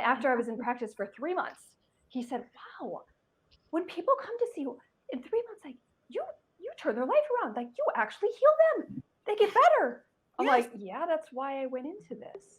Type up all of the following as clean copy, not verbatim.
after I was in practice for 3 months, he said, wow, when people come to see you in 3 months, like you turn their life around, like you actually heal them. They get better. I'm like, yeah, that's why I went into this.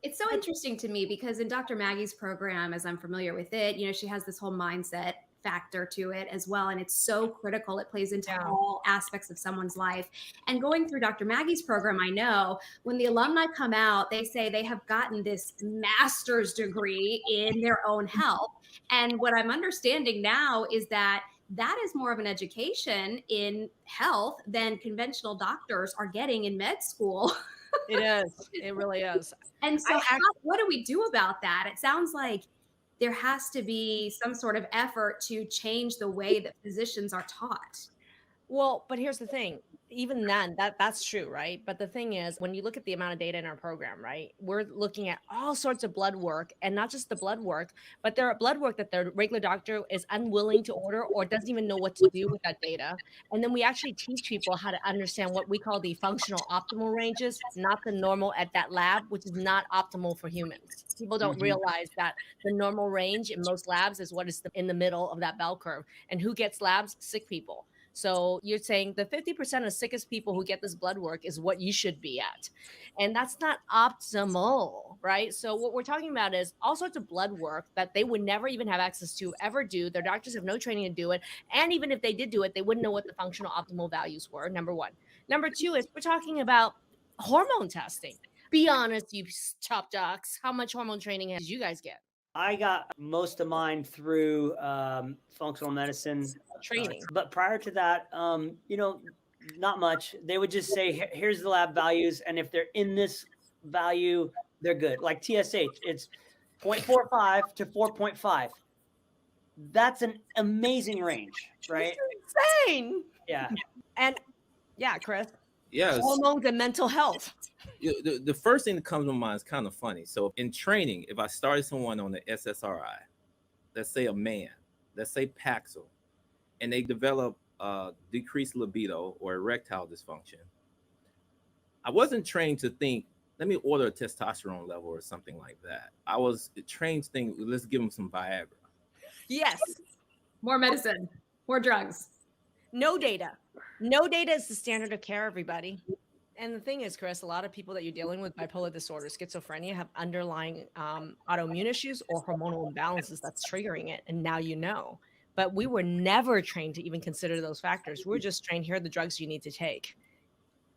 It's so interesting to me because in Dr. Maggie's program, as I'm familiar with it, you know, she has this whole mindset factor to it as well. And it's so critical. It plays into all aspects of someone's life. And going through Dr. Maggie's program, I know when the alumni come out, they say they have gotten this master's degree in their own health. And what I'm understanding now is that that is more of an education in health than conventional doctors are getting in med school. It is. It really is. And so what do we do about that? It sounds like there has to be some sort of effort to change the way that physicians are taught. Well, but here's the thing. Even then, that's true, right? But the thing is, when you look at the amount of data in our program, right, we're looking at all sorts of blood work, and not just the blood work, but there are blood work that the regular doctor is unwilling to order or doesn't even know what to do with that data. And then we actually teach people how to understand what we call the functional optimal ranges, not the normal at that lab, which is not optimal for humans. People don't realize that the normal range in most labs is what is in the middle of that bell curve. And who gets labs? Sick people. So you're saying the 50% of sickest people who get this blood work is what you should be at. And that's not optimal, right? So what we're talking about is all sorts of blood work that they would never even have access to, ever do. Their doctors have no training to do it. And even if they did do it, they wouldn't know what the functional optimal values were, number one. Number two is we're talking about hormone testing. Be honest, you top docs. How much hormone training did you guys get? I got most of mine through functional medicine training. But prior to that, you know, not much. They would just say, here's the lab values. And if they're in this value, they're good. Like TSH, it's 0.45 to 4.5. That's an amazing range, right? It's insane. Yeah. And yeah, Chris. Yes. Hormones and mental health. The first thing that comes to mind is kind of funny. So in training, if I started someone on the SSRI, let's say a man, let's say Paxil, and they develop decreased libido or erectile dysfunction, I wasn't trained to think, let me order a testosterone level or something like that. I was trained to think, let's give them some Viagra. Yes. More medicine, more drugs. No data. No data is the standard of care, everybody. And the thing is, Chris, a lot of people that you're dealing with bipolar disorder, schizophrenia, have underlying autoimmune issues or hormonal imbalances that's triggering it. And now you know. But we were never trained to even consider those factors. We're just trained, here are the drugs you need to take.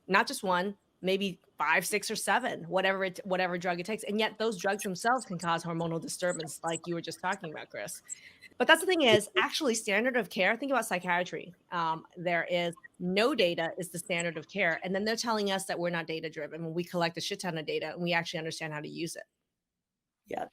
Not just one, maybe 5, 6, or 7, whatever drug it takes. And yet those drugs themselves can cause hormonal disturbance, like you were just talking about, Chris. But that's the thing is, actually, standard of care, think about psychiatry. There is no data is the standard of care. And then they're telling us that we're not data driven when we collect a shit ton of data and we actually understand how to use it. Yeah.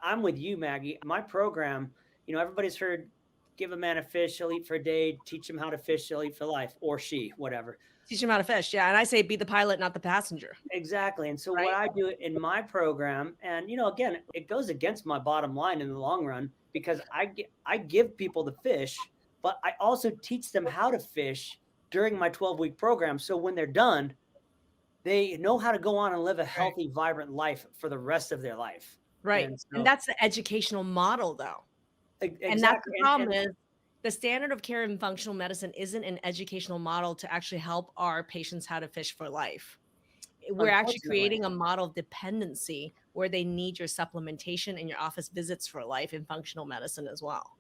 I'm with you, Maggie. My program, you know, everybody's heard, give a man a fish, he'll eat for a day, teach him how to fish, he'll eat for life, or she, whatever. Teach him how to fish. Yeah. And I say, be the pilot, not the passenger. Exactly. And so what I do in my program, and, you know, again, it goes against my bottom line in the long run, because I give people the fish, but I also teach them how to fish during my 12-week program. So when they're done, they know how to go on and live a healthy, vibrant life for the rest of their life. Right. And that's the educational model, though. Exactly. And that's the problem is the standard of care in functional medicine isn't an educational model to actually help our patients how to fish for life. We're actually creating a model of dependency where they need your supplementation and your office visits for life in functional medicine as well.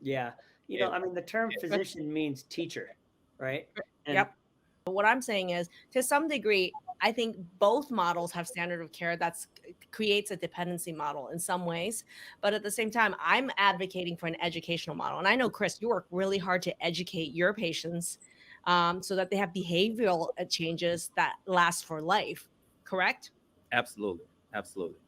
Yeah. You know, I mean, the term physician means teacher, right? And yep. But what I'm saying is, to some degree, I think both models have standard of care that creates a dependency model in some ways. But at the same time, I'm advocating for an educational model. And I know, Chris, you work really hard to educate your patients so that they have behavioral changes that last for life. Correct? Absolutely. Absolutely.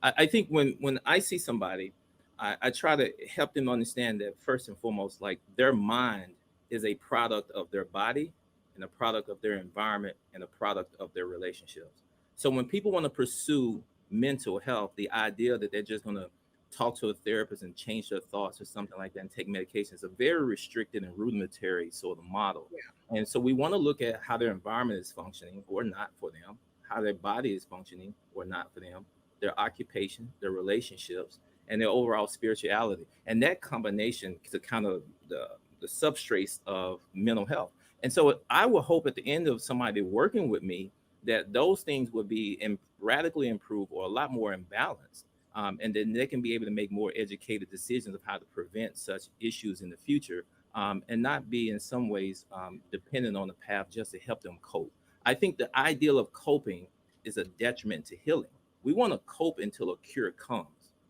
I think when I see somebody, I try to help them understand that first and foremost, like their mind is a product of their body and a product of their environment and a product of their relationships. So when people want to pursue mental health, the idea that they're just going to talk to a therapist and change their thoughts or something like that and take medication. It's a very restricted and rudimentary sort of model. Yeah. And so we want to look at how their environment is functioning or not for them, how their body is functioning or not for them, their occupation, their relationships, and their overall spirituality. And that combination is kind of the substrates of mental health. And so I would hope at the end of somebody working with me that those things would be radically improved or a lot more in balance. And then they can be able to make more educated decisions of how to prevent such issues in the future, and not be in some ways dependent on the path just to help them cope. I think the ideal of coping is a detriment to healing. We want to cope until a cure comes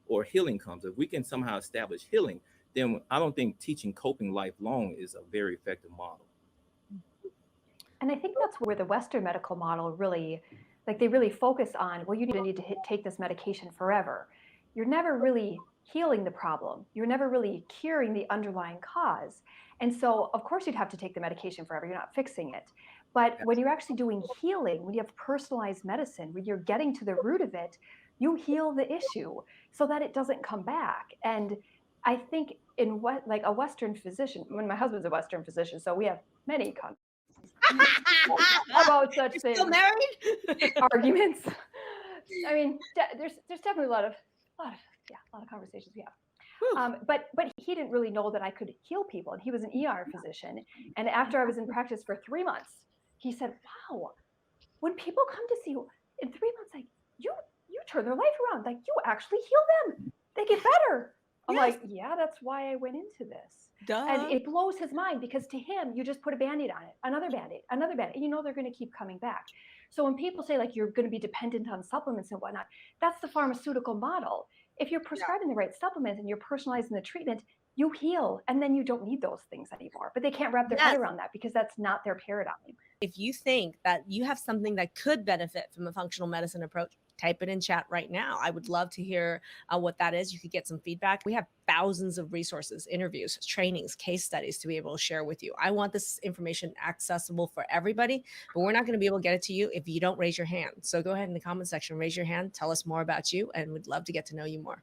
or healing comes. If we can somehow establish healing, then I don't think teaching coping lifelong is a very effective model. And I think that's where the Western medical model really, like they really focus on, well, you need to take this medication forever. You're never really healing the problem. You're never really curing the underlying cause. And so, of course, you'd have to take the medication forever. You're not fixing it. But when you're actually doing healing, when you have personalized medicine, when you're getting to the root of it, you heal the issue so that it doesn't come back. And I think in what, like a Western physician, when my husband's a Western physician, so we have many about such things. Still married? Arguments. I mean, there's definitely a lot of conversations we have. But he didn't really know that I could heal people, and he was an ER physician. And after I was in practice for 3 months, he said, "Wow, when people come to see you in 3 months, like you turn their life around. Like you actually heal them. They get better." I'm like, "Yeah, that's why I went into this." Duh. And it blows his mind because to him, you just put a Band-Aid on it, another Band-Aid, another Band-Aid, and you know they're going to keep coming back. So when people say like you're going to be dependent on supplements and whatnot, that's the pharmaceutical model. If you're prescribing the right supplements and you're personalizing the treatment, you heal, and then you don't need those things anymore. But they can't wrap their head around that because that's not their paradigm. If you think that you have something that could benefit from a functional medicine approach, type it in chat right now. I would love to hear what that is. You could get some feedback. We have thousands of resources, interviews, trainings, case studies to be able to share with you. I want this information accessible for everybody, but we're not going to be able to get it to you if you don't raise your hand. So go ahead in the comment section, raise your hand, tell us more about you, and we'd love to get to know you more.